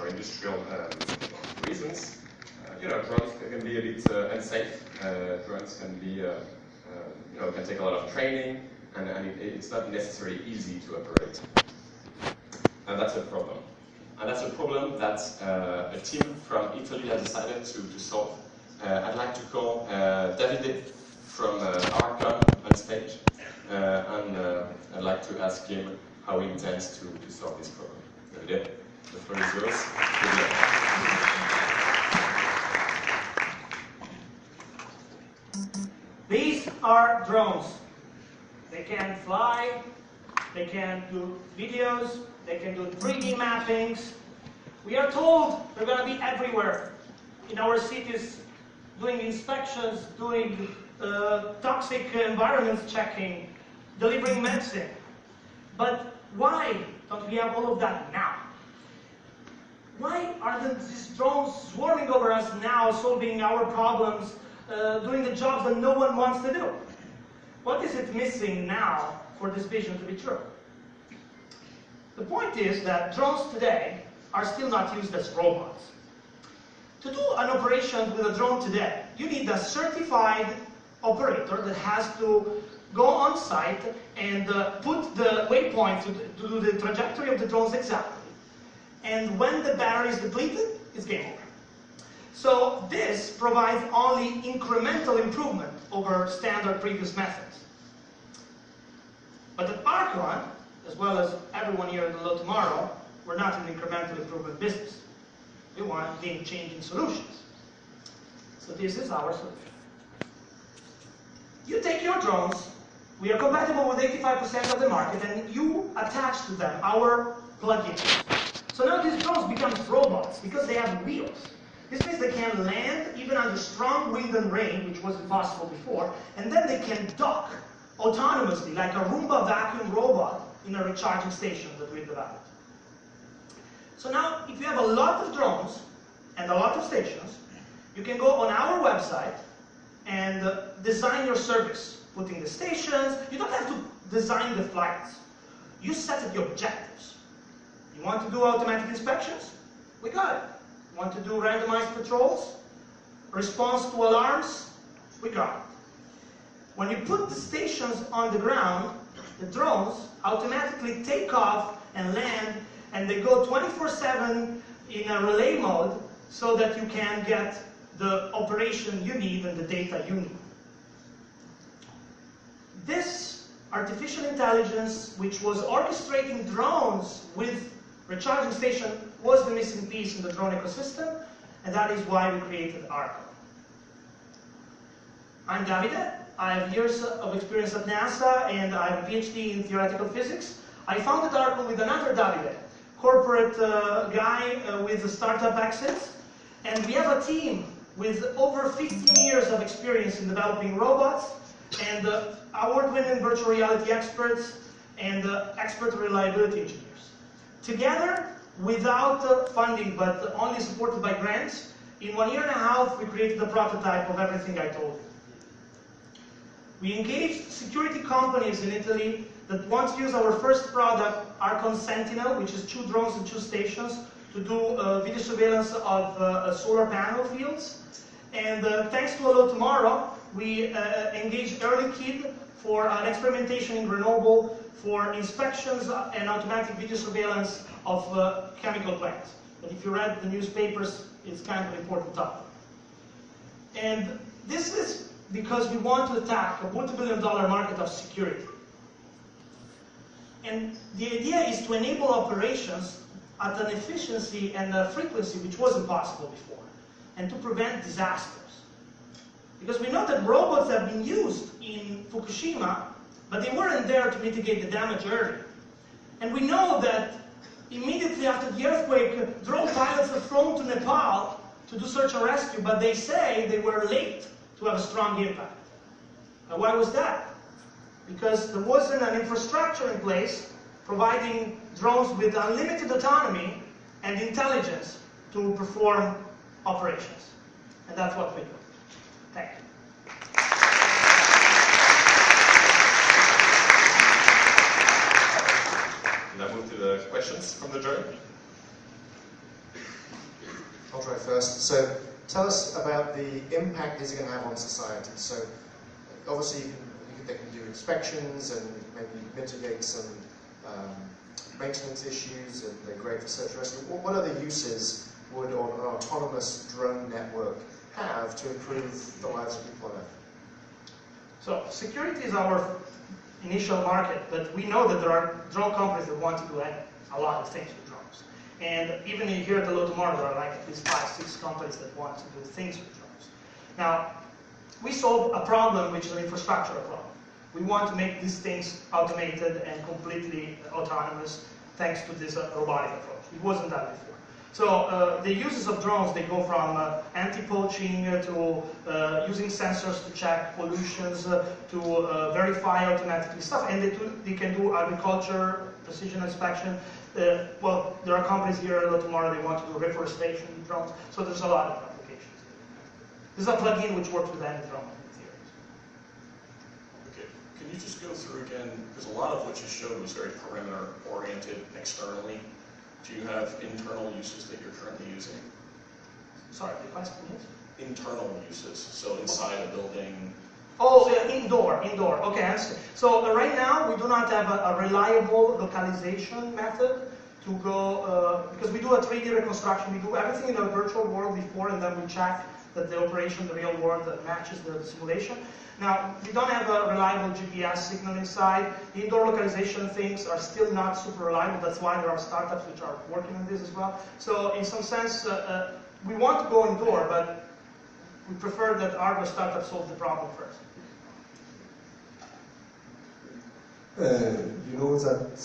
for industrial reasons. Drones can be a bit unsafe. Drones can be, can take a lot of training, and it's not necessarily easy to operate. And that's a problem. And that's a problem that a team from Italy has decided to solve. I'd like to call Davide from Archon on stage, and I'd like to ask him how he intends to solve this problem. Davide, the floor is yours. Good luck. These are drones. They can fly, they can do videos, they can do 3D mappings. We are told they're going to be everywhere in our cities, doing inspections, doing toxic environments checking, delivering medicine. But why don't we have all of that now? Why are these drones swarming over us now, solving our problems, doing the jobs that no one wants to do? What is it missing now for this vision to be true? The point is that drones today are still not used as robots. To do an operation with a drone today, you need a certified operator that has to go on site and put the waypoint to do the trajectory of the drones exactly. And when the battery is depleted, it's game over. So this provides only incremental improvement over standard previous methods. But at Archon, as well as everyone here in Hello Tomorrow, we're not in the incremental improvement business. We want game-changing solutions. So this is our solution. You take your drones, we are compatible with 85% of the market, and you attach to them our plugins. So now these drones become robots because they have wheels. This means they can land even under strong wind and rain, which wasn't possible before, and then they can dock autonomously, like a Roomba vacuum robot in a recharging station that we developed. So now, if you have a lot of drones and a lot of stations, you can go on our website and design your service, putting the stations. You don't have to design the flights. You set the objectives. You want to do automatic inspections? We got it. You want to do randomized patrols? Response to alarms? We got it. When you put the stations on the ground, the drones automatically take off and land, and they go 24/7 in a relay mode so that you can get the operation you need and the data you need. This artificial intelligence, which was orchestrating drones with recharging station, was the missing piece in the drone ecosystem, and that is why we created Archon. I'm Davide. I have years of experience at NASA, and I have a PhD in theoretical physics. I founded Archon with another Davide, corporate guy with a startup accent, and we have a team with over 15 years of experience in developing robots, and award-winning virtual reality experts, and expert reliability engineers. Together, without funding, but only supported by grants, in 1.5 years, we created the prototype of everything I told you. We engaged security companies in Italy that want to use our first product, Archon Sentinel, which is 2 drones and 2 stations, to do video surveillance of solar panel fields. And thanks to Hello Tomorrow, we engaged Early Kid for an experimentation in Grenoble for inspections and automatic video surveillance of chemical plants. But if you read the newspapers, it's kind of an important topic. And this is because we want to attack a multi-billion-dollar market of security. And the idea is to enable operations at an efficiency and a frequency which wasn't possible before, and to prevent disasters. Because we know that robots have been used in Fukushima, but they weren't there to mitigate the damage early. And we know that immediately after the earthquake, drone pilots were flown to Nepal to do search and rescue, but they say they were late to have a strong impact. And why was that? Because there wasn't an infrastructure in place providing drones with unlimited autonomy and intelligence to perform operations. And that's what we do. Thank you. Now move to the questions from the jury. Andre first. So tell us about the impact this is going to have on society. So obviously they can do inspections and maybe mitigate some maintenance issues, and they're great for search and rescue. What other uses would an autonomous drone network have to improve the lives of people on Earth? So security is our initial market, but we know that there are drone companies that want to do a lot of things with drones. And even here at Hello Tomorrow, there are like at least 5, 6 companies that want to do things with drones. Now, we solve a problem which is an infrastructural problem. We want to make these things automated and completely autonomous thanks to this robotic approach. It wasn't done before. So the uses of drones, they go from anti-poaching to using sensors to check pollutions, to verify automatically stuff, and they can do agriculture, precision inspection. Well, there are companies here at Hello Tomorrow, they want to do reforestation with drones, so there's a lot of applications. This is a plugin which works with any drone. Okay, can you just go through again, because a lot of what you showed was very perimeter oriented externally. Do you have internal uses that you're currently using? Sorry, the question is? Internal uses, so inside a building. Oh, indoor. Okay, I understand. So right now we do not have a reliable localization method to go, because we do a 3D reconstruction. We do everything in a virtual world before, and then we check that the operation, the real world, matches the simulation. Now, we don't have a reliable GPS signal inside. The indoor localization things are still not super reliable. That's why there are startups which are working on this as well. So in some sense, we want to go indoor, but we prefer that our startup solve the problem first. You know that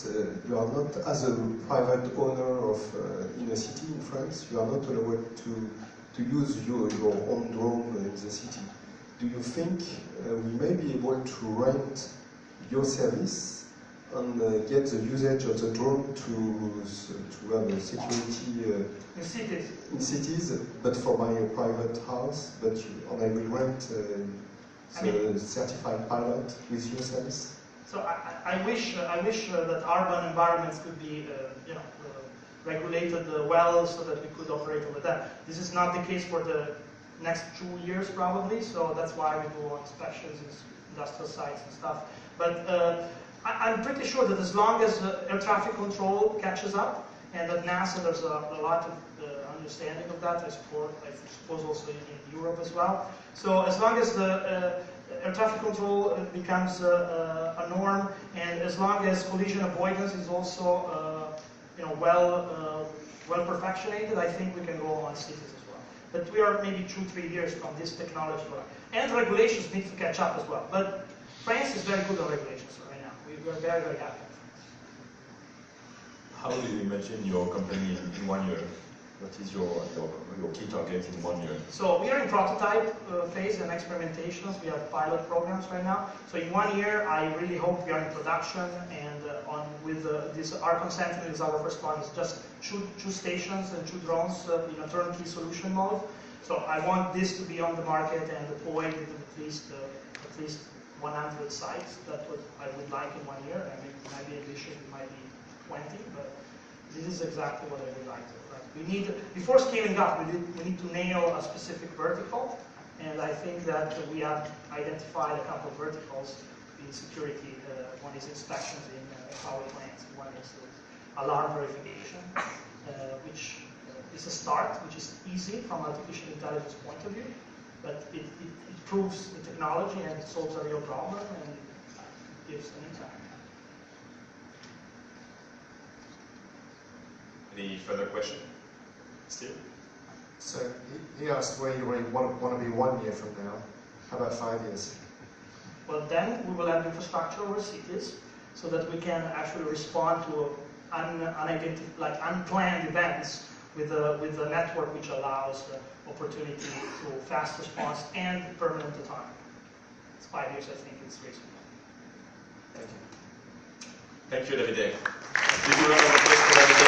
you are not, as a private owner of in a city in France, you are not allowed to use your own drone in the city. Do you think we may be able to rent your service and get the usage of the drone to have a security in cities, but for my private house, and I will rent the certified pilot with your service? So I wish that urban environments could be regulated well so that we could operate over that. This is not the case for the next 2 years probably, so that's why we do inspections in industrial sites and stuff. But I'm pretty sure that as long as air traffic control catches up, and at NASA there's a lot of understanding of that, I suppose also in Europe as well. So as long as the air traffic control becomes a norm, and as long as collision avoidance is also well perfectionated, I think we can go on cities as well. But we are maybe 2-3 years from this technology, and regulations need to catch up as well. But France is very good on regulations right now. We are very, very happy. How do you imagine your company in 1 year? What is your key target in 1 year? So we are in prototype phase and experimentations. We have pilot programs right now. So in 1 year, I really hope we are in production, and with this Archon Sentinel is our first one. It's just two stations and 2 drones in a turnkey solution mode. So I want this to be on the market and deployed with at least 100 sites. That's what I would like in 1 year. I mean, maybe ambitious, it might be 20, but this is exactly what I would like to. We need, before scaling up, we need to nail a specific vertical, and I think that we have identified a couple of verticals in security. One is inspections in power plants, one is alarm verification, which is a start, which is easy from an artificial intelligence point of view, but it proves the technology and it solves a real problem and gives an impact. Any further questions? Steve? So he asked where you want to be 1 year from now. How about 5 years? Well, then we will have infrastructure over cities so that we can actually respond to unplanned events with a network which allows the opportunity to fast response and permanent autonomy. It's 5 years, I think, it's reasonable. Thank you. Thank you, Davide. Did you have a question, Davide?